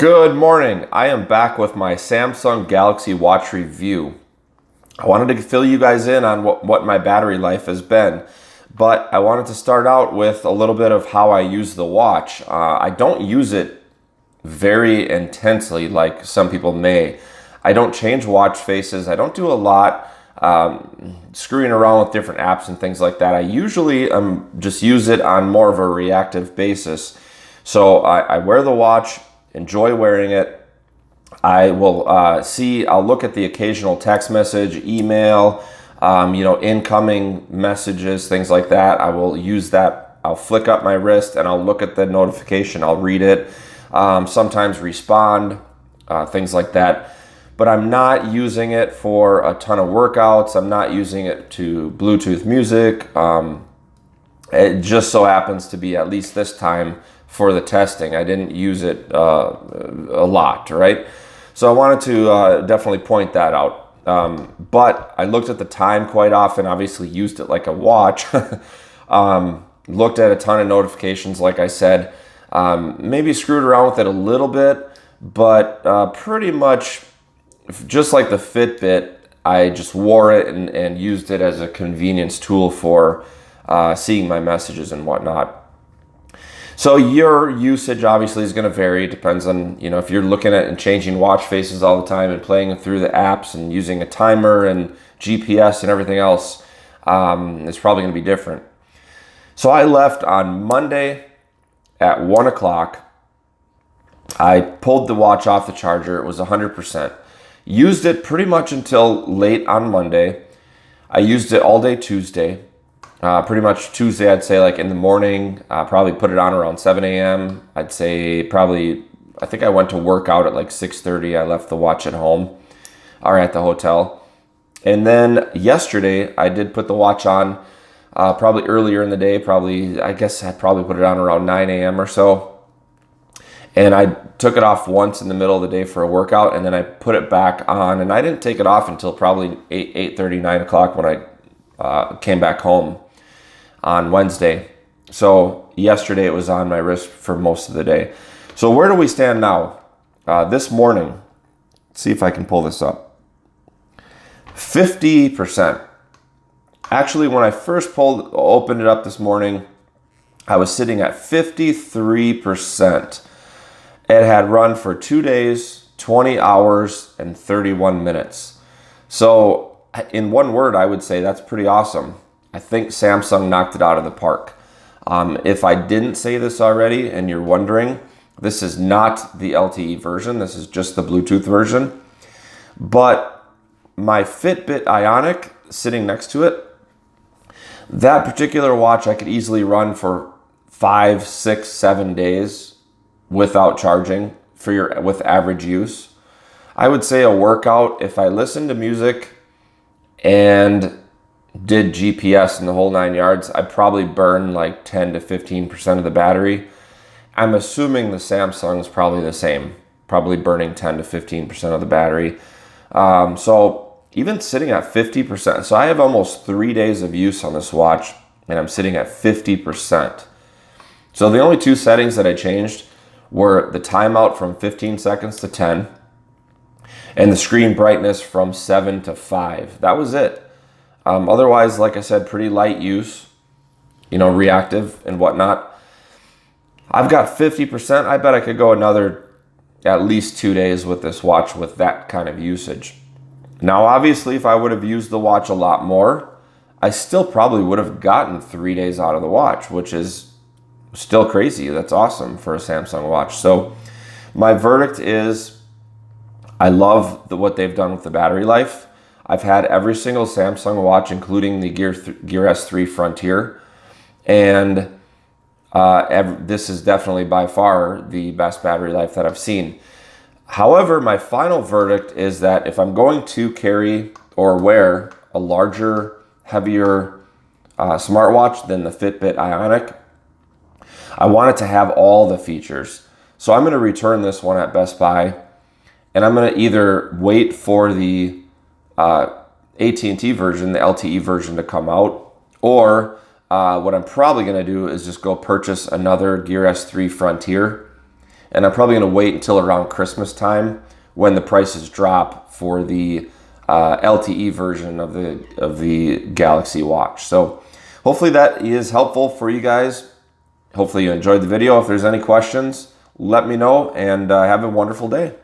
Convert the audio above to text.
Good morning. I am back with my Samsung Galaxy Watch review. I wanted to fill you guys in on what my battery life has been, but I wanted to start out with a little bit of how I use the watch. I don't use it very intensely like some people may. I don't change watch faces. I don't do a lot screwing around with different apps and things like that. I usually just use it on more of a reactive basis. So I wear the watch, enjoy wearing it. I will I'll look at the occasional text message, email, incoming messages, things like that. I will use that. I'll flick up my wrist and I'll look at the notification. I'll read it, sometimes respond, things like that. But I'm not using it for a ton of workouts. I'm not using it to Bluetooth music. It just so happens to be, at least this time, for the testing. I didn't use it a lot, right? So I wanted to definitely point that out. But I looked at the time quite often, obviously used it like a watch. Looked at a ton of notifications, like I said. Maybe screwed around with it a little bit, but pretty much just like the Fitbit, I just wore it and used it as a convenience tool for seeing my messages and whatnot. So your usage obviously is going to vary. It depends on, if you're looking at and changing watch faces all the time and playing through the apps and using a timer and GPS and everything else, it's probably going to be different. So I left on Monday at 1 o'clock. I pulled the watch off the charger. It was 100%. Used it pretty much until late on Monday. I used it all day Tuesday. Pretty much Tuesday, I'd say like in the morning, probably put it on around 7 a.m. I'd say I think I went to work out at like 6:30. I left the watch at home or at the hotel. And then yesterday, I did put the watch on probably earlier in the day. I guess I probably put it on around 9 a.m. or so. And I took it off once in the middle of the day for a workout, and then I put it back on. And I didn't take it off until probably 8:30, 9 o'clock when I came back home on Wednesday. So yesterday it was on my wrist for most of the day. So where do we stand now? This morning, let's see if I can pull this up. 50%. Actually, when I first opened it up this morning, I was sitting at 53%. It had run for 2 days, 20 hours, and 31 minutes. So in one word, I would say that's pretty awesome. I think Samsung knocked it out of the park. If I didn't say this already and you're wondering, this is not the LTE version. This is just the Bluetooth version. But my Fitbit Ionic sitting next to it, that particular watch I could easily run for 5, 6, 7 days without charging with average use. I would say a workout, if I listened to music and did GPS in the whole 9 yards, I'd probably burn like 10 to 15% of the battery. I'm assuming the Samsung's probably the same, probably burning 10 to 15% of the battery. So even sitting at 50%, so I have almost 3 days of use on this watch and I'm sitting at 50%. So the only two settings that I changed were the timeout from 15 seconds to 10 and the screen brightness from 7 to 5. That was it. Otherwise, like I said, pretty light use, reactive and whatnot. I've got 50%. I bet I could go another at least 2 days with this watch with that kind of usage. Now, obviously, if I would have used the watch a lot more, I still probably would have gotten 3 days out of the watch, which is still crazy. That's awesome for a Samsung watch. So my verdict is I love what they've done with the battery life. I've had every single Samsung watch, including the Gear S3 Frontier, and this is definitely by far the best battery life that I've seen. However, my final verdict is that if I'm going to carry or wear a larger, heavier smartwatch than the Fitbit Ionic, I want it to have all the features. So I'm going to return this one at Best Buy, and I'm going to either wait for the AT&T version, the LTE version, to come out, or what I'm probably going to do is just go purchase another Gear S3 Frontier and I'm probably going to wait until around Christmas time when the prices drop for the LTE version of the Galaxy Watch. So hopefully that is helpful for you guys. Hopefully you enjoyed the video. If there's any questions, let me know, and have a wonderful day.